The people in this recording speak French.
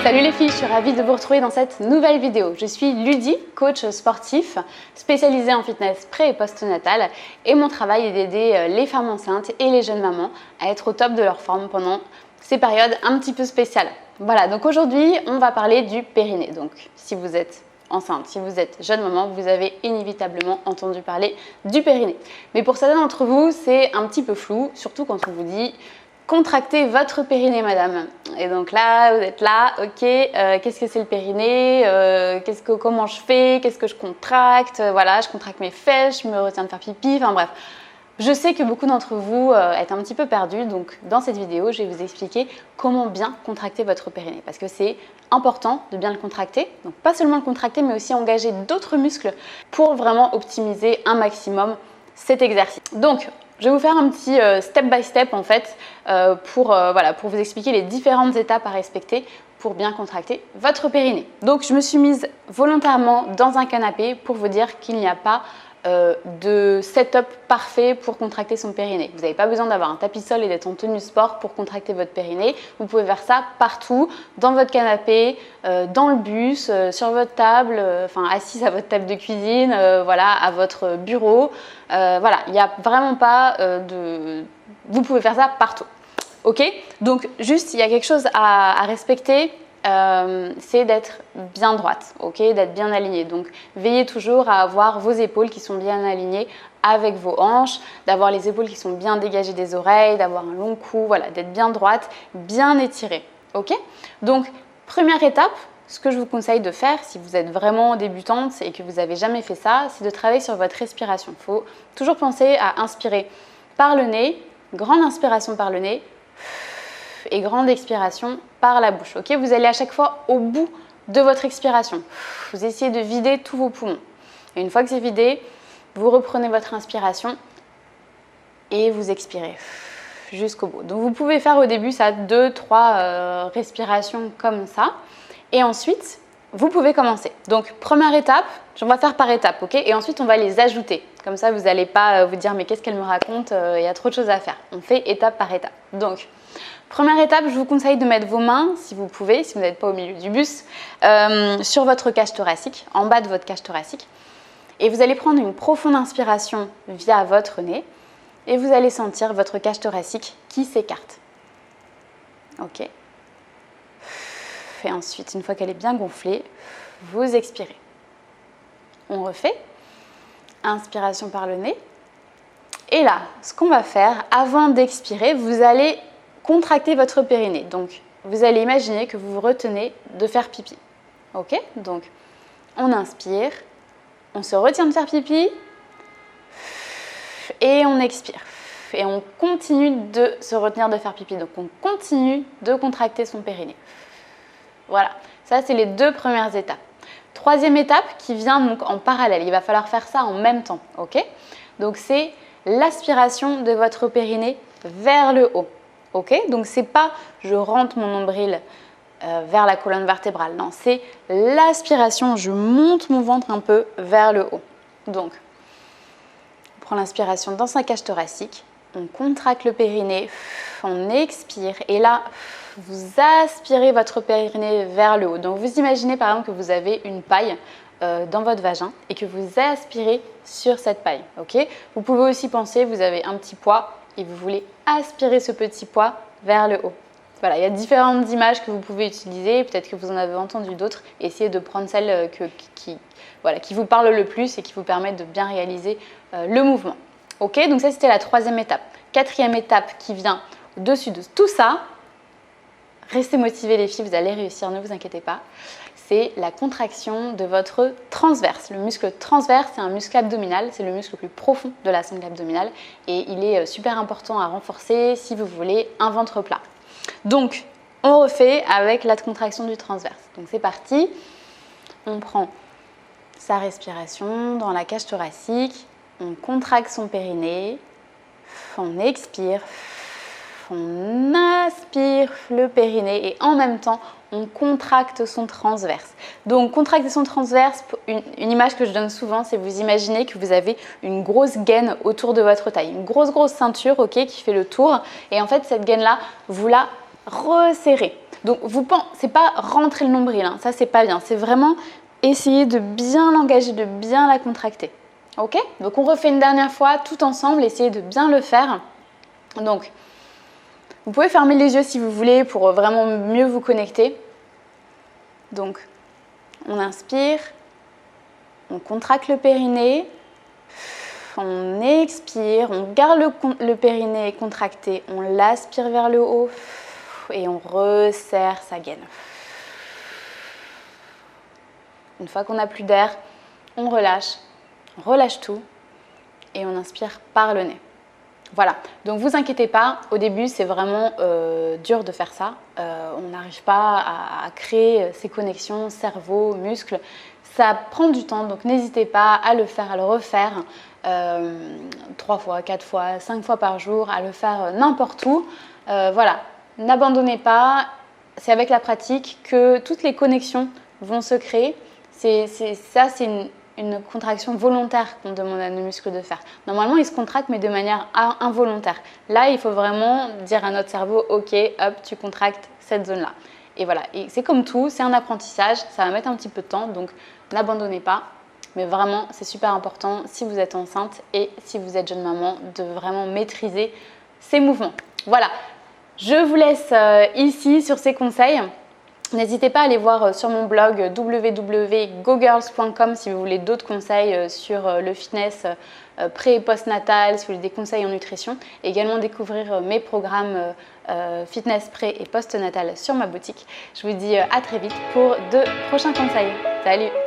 Salut les filles, je suis ravie de vous retrouver dans cette nouvelle vidéo. Je suis Ludie, coach sportif spécialisée en fitness pré- et post-natal et mon travail est d'aider les femmes enceintes et les jeunes mamans à être au top de leur forme pendant ces périodes un petit peu spéciales. Voilà, donc aujourd'hui on va parler du périnée. Donc si vous êtes enceinte, si vous êtes jeune maman, vous avez inévitablement entendu parler du périnée. Mais pour certains d'entre vous, c'est un petit peu flou, surtout quand on vous dit contractez votre périnée, madame. Et donc là, vous êtes là, ok, qu'est-ce que c'est le périnée, comment je fais, qu'est-ce que je contracte, voilà, je contracte mes fesses, je me retiens de faire pipi, enfin bref. Je sais que beaucoup d'entre vous êtes un petit peu perdus, donc dans cette vidéo, je vais vous expliquer comment bien contracter votre périnée. Parce que c'est important de bien le contracter, donc pas seulement le contracter, mais aussi engager d'autres muscles pour vraiment optimiser un maximum cet exercice. Donc, je vais vous faire un petit step by step en fait pour vous expliquer les différentes étapes à respecter pour bien contracter votre périnée. Donc je me suis mise volontairement dans un canapé pour vous dire qu'il n'y a pas de setup parfait pour contracter son périnée. Vous n'avez pas besoin d'avoir un tapis sol et d'être en tenue sport pour contracter votre périnée. Vous pouvez faire ça partout, dans votre canapé, dans le bus, sur votre table, assise à votre table de cuisine, à votre bureau. Voilà, il n'y a vraiment pas de... Vous pouvez faire ça partout. Ok? Donc juste, il y a quelque chose à respecter. C'est d'être bien droite, ok, d'être bien alignée. Donc veillez toujours à avoir vos épaules qui sont bien alignées avec vos hanches, d'avoir les épaules qui sont bien dégagées des oreilles, d'avoir un long cou, voilà, d'être bien droite, bien étirée, ok. Donc première étape, ce que je vous conseille de faire si vous êtes vraiment débutante et que vous n'avez jamais fait ça, c'est de travailler sur votre respiration. Il faut toujours penser à inspirer par le nez, grande inspiration par le nez, et grande expiration par la bouche. Ok, vous allez à chaque fois au bout de votre expiration. Vous essayez de vider tous vos poumons. Et une fois que c'est vidé, vous reprenez votre inspiration et vous expirez jusqu'au bout. Donc vous pouvez faire au début ça 2-3 respirations comme ça. Et ensuite, vous pouvez commencer. Donc première étape, on va faire par étape, ok? Et ensuite on va les ajouter. Comme ça, vous n'allez pas vous dire mais qu'est-ce qu'elle me raconte, il y a trop de choses à faire. On fait étape par étape. Donc première étape, je vous conseille de mettre vos mains, si vous pouvez, si vous n'êtes pas au milieu du bus, sur votre cage thoracique, en bas de votre cage thoracique. Et vous allez prendre une profonde inspiration via votre nez et vous allez sentir votre cage thoracique qui s'écarte. Ok. Et ensuite, une fois qu'elle est bien gonflée, vous expirez. On refait. Inspiration par le nez. Et là, ce qu'on va faire, avant d'expirer, vous allez contracter votre périnée. Donc, vous allez imaginer que vous vous retenez de faire pipi. Ok? Donc, on inspire, on se retient de faire pipi et on expire. Et on continue de se retenir de faire pipi. Donc, on continue de contracter son périnée. Voilà, ça c'est les 2 premières étapes. Troisième étape qui vient donc en parallèle. Il va falloir faire ça en même temps. Ok? Donc, c'est l'aspiration de votre périnée vers le haut. Ok, donc c'est pas je rentre mon nombril vers la colonne vertébrale, non, c'est l'aspiration, je monte mon ventre un peu vers le haut. Donc, on prend l'inspiration dans sa cage thoracique, on contracte le périnée, on expire et là, vous aspirez votre périnée vers le haut. Donc, vous imaginez par exemple que vous avez une paille dans votre vagin et que vous aspirez sur cette paille. Ok, vous pouvez aussi penser, vous avez un petit poids et vous voulez aspirer ce petit poids vers le haut. Voilà, il y a différentes images que vous pouvez utiliser, peut-être que vous en avez entendu d'autres. Essayez de prendre celle qui vous parle le plus et qui vous permet de bien réaliser le mouvement. Ok, donc ça c'était la troisième étape. Quatrième étape qui vient au-dessus de tout ça, restez motivés les filles, vous allez réussir, ne vous inquiétez pas. C'est la contraction de votre transverse. Le muscle transverse, c'est un muscle abdominal, c'est le muscle le plus profond de la sangle abdominale et il est super important à renforcer si vous voulez un ventre plat. Donc, on refait avec la contraction du transverse. Donc, c'est parti. On prend sa respiration dans la cage thoracique, on contracte son périnée, on expire, on aspire le périnée et en même temps, on contracte son transverse. Donc, contracter son transverse, une image que je donne souvent, c'est vous imaginez que vous avez une grosse gaine autour de votre taille. Une grosse ceinture, ok, qui fait le tour. Et en fait, cette gaine-là, vous la resserrez. Donc c'est pas rentrer le nombril, hein, ça c'est pas bien, c'est vraiment essayer de bien l'engager, de bien la contracter. Ok? Donc on refait une dernière fois tout ensemble, essayez de bien le faire. Donc vous pouvez fermer les yeux si vous voulez pour vraiment mieux vous connecter. Donc on inspire, on contracte le périnée, on expire, on garde le périnée contracté, on l'aspire vers le haut et on resserre sa gaine. Une fois qu'on n'a plus d'air, on relâche tout et on inspire par le nez. Voilà, donc vous inquiétez pas, au début c'est vraiment dur de faire ça. On n'arrive pas à créer ces connexions cerveau, muscles. Ça prend du temps, donc n'hésitez pas à le faire, à le refaire 3 fois, 4 fois, 5 fois par jour, à le faire n'importe où. Voilà, n'abandonnez pas, c'est avec la pratique que toutes les connexions vont se créer. C'est une contraction volontaire qu'on demande à nos muscles de faire. Normalement, ils se contractent, mais de manière involontaire. Là, il faut vraiment dire à notre cerveau, ok, hop, tu contractes cette zone-là. Et voilà, et c'est comme tout, c'est un apprentissage, ça va mettre un petit peu de temps, donc n'abandonnez pas. Mais vraiment, c'est super important si vous êtes enceinte et si vous êtes jeune maman, de vraiment maîtriser ces mouvements. Voilà, je vous laisse ici sur ces conseils. N'hésitez pas à aller voir sur mon blog www.gogirls.com si vous voulez d'autres conseils sur le fitness pré- et post-natal, si vous voulez des conseils en nutrition. Et également découvrir mes programmes fitness pré- et post-natal sur ma boutique. Je vous dis à très vite pour de prochains conseils. Salut!